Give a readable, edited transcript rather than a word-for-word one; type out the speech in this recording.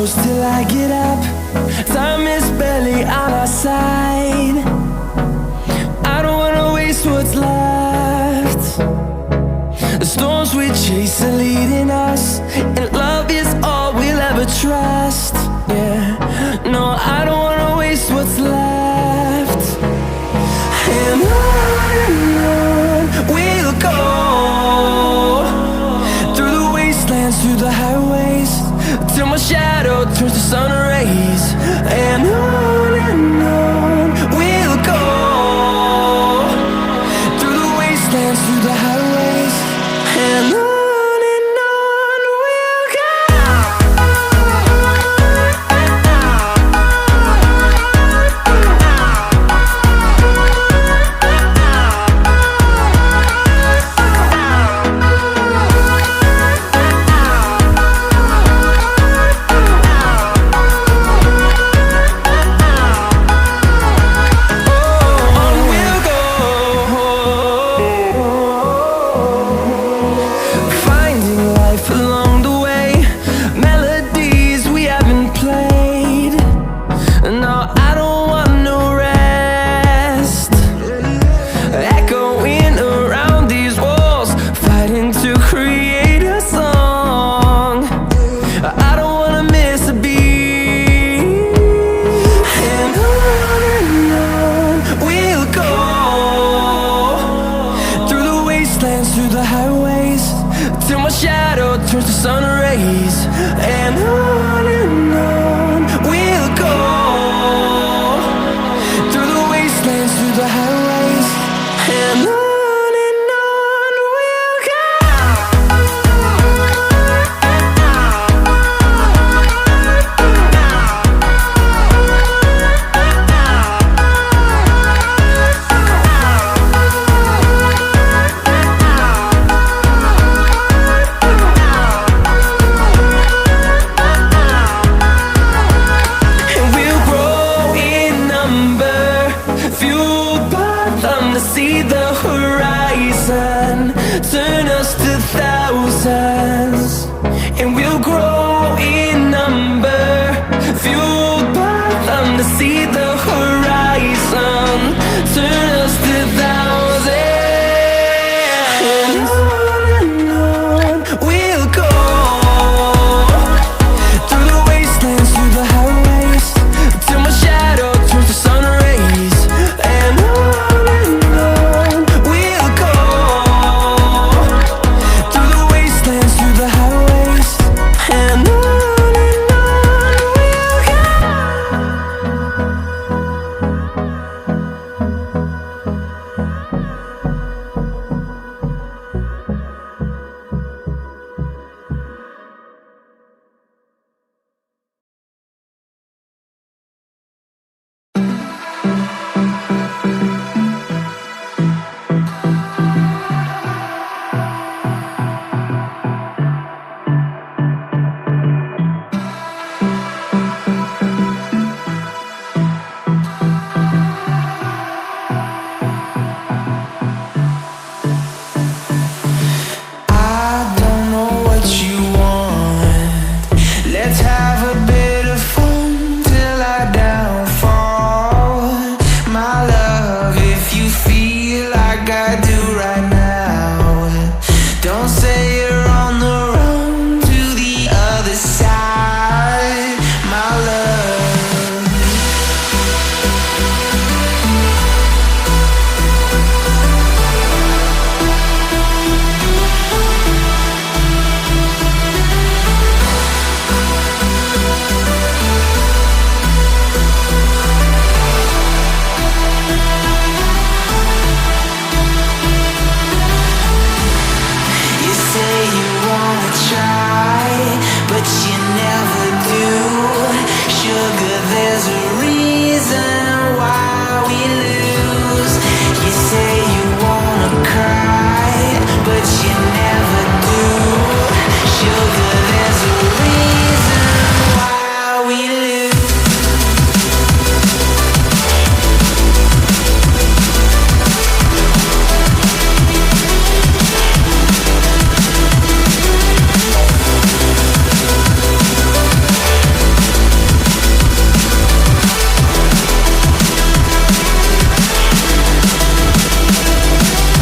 close till I get up. Time is barely on our side. I don't wanna waste what's left. The storms we chase are leading us, and love is all we'll ever trust. Yeah, no, I don't wanna waste what's left. And on we'll go, through the wastelands, through the highways, till my shadow turns to sun rays. And on we'll go, through the wastelands, through the highways, and on. Through the highways, till my shadow turns to sun rays. And on we'll go, through the wastelands, through the highways, and on. See the horizon.